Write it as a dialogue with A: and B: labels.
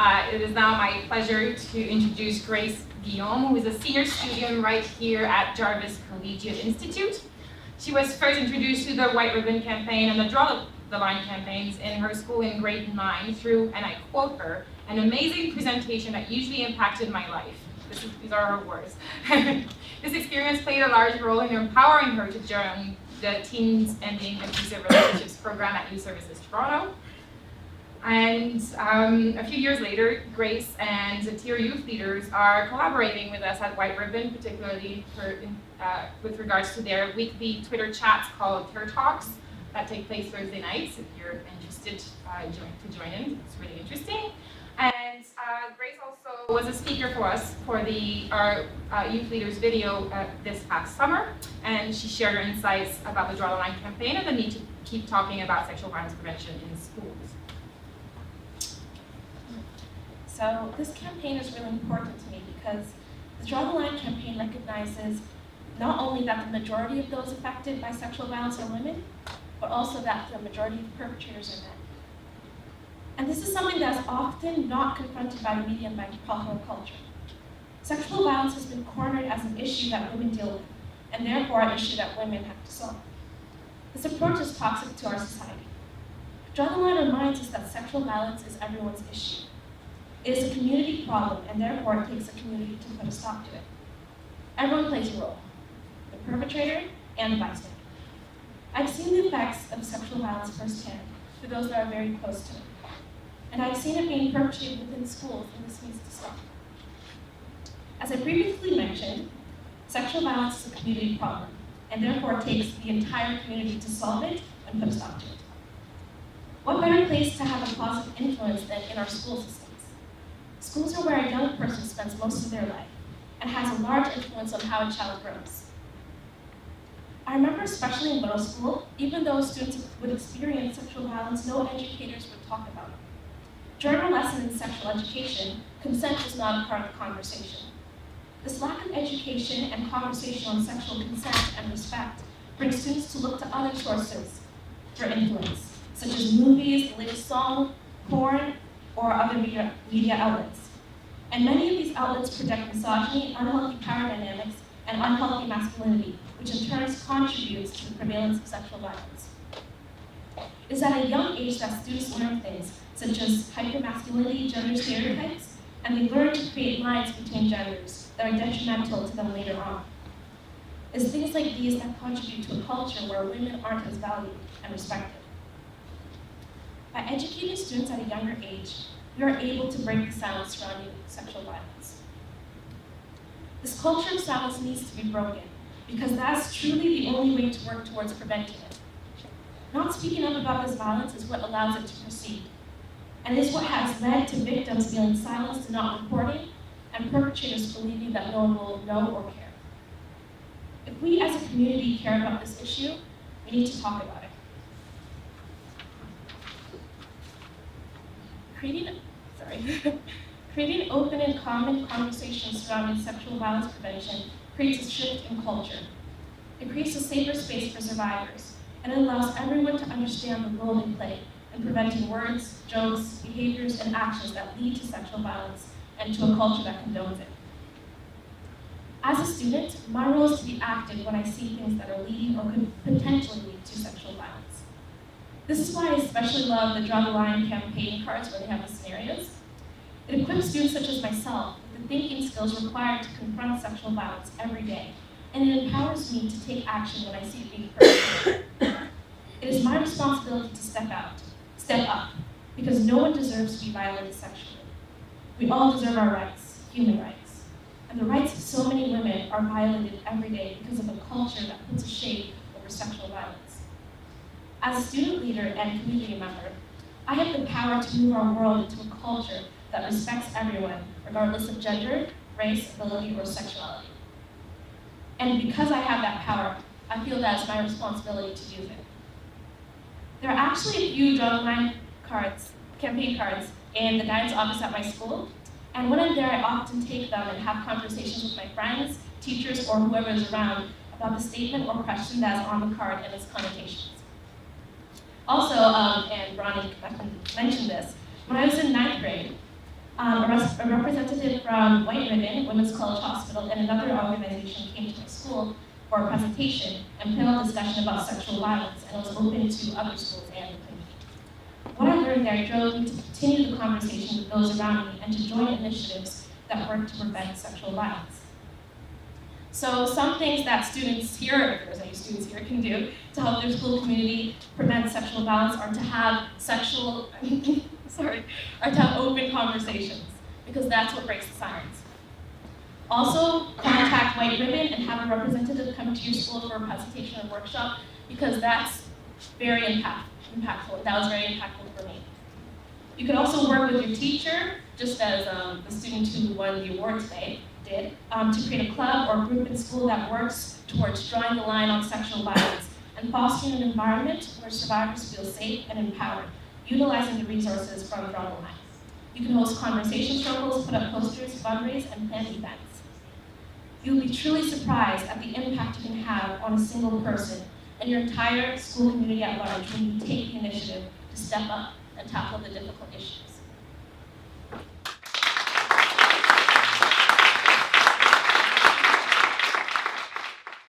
A: It is now my pleasure to introduce Grace Guillaume, who is a senior student right here at Jarvis Collegiate Institute. She was first introduced to the White Ribbon Campaign and the Draw the Line campaigns in her school in grade 9 through, and I quote her, an amazing presentation that hugely impacted my life. These are her words. This experience played a large role in empowering her to join the Teens Ending Abusive Relationships program at Youth Services Toronto. And a few years later, Grace and the tier youth leaders are collaborating with us at White Ribbon, particularly with regards to their weekly Twitter chats called Tier Talks that take place Thursday nights. If you're interested to join in, it's really interesting. And Grace also was a speaker for us for our youth leaders video this past summer, and she shared her insights about the Draw the Line campaign and the need to keep talking about sexual violence prevention in schools.
B: So this campaign is really important to me because the Draw the Line campaign recognizes not only that the majority of those affected by sexual violence are women, but also that the majority of perpetrators are men. And this is something that is often not confronted by the media and by popular culture. Sexual violence has been cornered as an issue that women deal with, and therefore an issue that women have to solve. This approach is toxic to our society. Draw the Line reminds us that sexual violence is everyone's issue. It is a community problem, and therefore it takes a community to put a stop to it. Everyone plays a role, the perpetrator and the bystander. I've seen the effects of sexual violence firsthand for those that are very close to it. And I've seen it being perpetrated within schools, and this needs to stop. As I previously mentioned, sexual violence is a community problem, and therefore it takes the entire community to solve it and put a stop to it. What better place to have a positive influence than in our school systems? Schools are where a young person spends most of their life and has a large influence on how a child grows. I remember especially in middle school, even though students would experience sexual violence, no educators would talk about it. During our lesson in sexual education, consent was not a part of the conversation. This lack of education and conversation on sexual consent and respect brings students to look to other sources for influence, such as movies, the latest song, porn, or other media outlets. And many of these outlets project misogyny, unhealthy power dynamics, and unhealthy masculinity, which in turn contributes to the prevalence of sexual violence. It is at a young age that students learn things such as hypermasculinity, gender stereotypes, and they learn to create lines between genders that are detrimental to them later on. It's things like these that contribute to a culture where women aren't as valued and respected. By educating students at a younger age, we are able to break the silence surrounding sexual violence. This culture of silence needs to be broken, because that is truly the only way to work towards preventing it. Not speaking up about this violence is what allows it to proceed, and is what has led to victims feeling silenced and not reporting, and perpetrators believing that no one will know or care. If we as a community care about this issue, we need to talk about it. Creating open and common conversations surrounding sexual violence prevention creates a shift in culture. It creates a safer space for survivors, and it allows everyone to understand the role they play in preventing words, jokes, behaviors, and actions that lead to sexual violence and to a culture that condones it. As a student, my role is to be active when I see things that are leading or could potentially lead to sexual violence. This is why I especially love the Draw the Line campaign cards where they have the scenarios. It equips students such as myself with the thinking skills required to confront sexual violence every day, and it empowers me to take action when I see it being perpetrated. It is my responsibility to step up, because no one deserves to be violated sexually. We all deserve our rights, human rights, and the rights of so many women are violated every day because of a culture that puts a shade over sexual violence. As a student leader and community member, I have the power to move our world into a culture that respects everyone, regardless of gender, race, ability, or sexuality. And because I have that power, I feel that it's my responsibility to use it. There are actually a few Draw the Line campaign cards, in the guidance office at my school, and when I'm there, I often take them and have conversations with my friends, teachers, or whoever is around about the statement or question that is on the card and its connotations. Also, and Ronnie mentioned this, when I was in 9th grade, A representative from White Ribbon, Women's College Hospital, and another organization came to my school for a presentation and panel discussion about sexual violence, and was open to other schools and the community. What I learned there drove me to continue the conversation with those around me and to join initiatives that work to prevent sexual violence. So some things that students here, if there's any students here, can do to help their school community prevent sexual violence are to have are to have open conversations, because that's what breaks the silence. Also, contact White Ribbon and have a representative come to your school for a presentation or workshop, because that's very impactful. That was very impactful for me. You can also work with your teacher, just as the student who won the award today did, to create a club or group in school that works towards drawing the line on sexual violence and fostering an environment where survivors feel safe and empowered, utilizing the resources from Draw the Line. You can host conversation circles, put up posters, fundraise, and plan events. You'll be truly surprised at the impact you can have on a single person and your entire school community at large when you take the initiative to step up and tackle the difficult issues.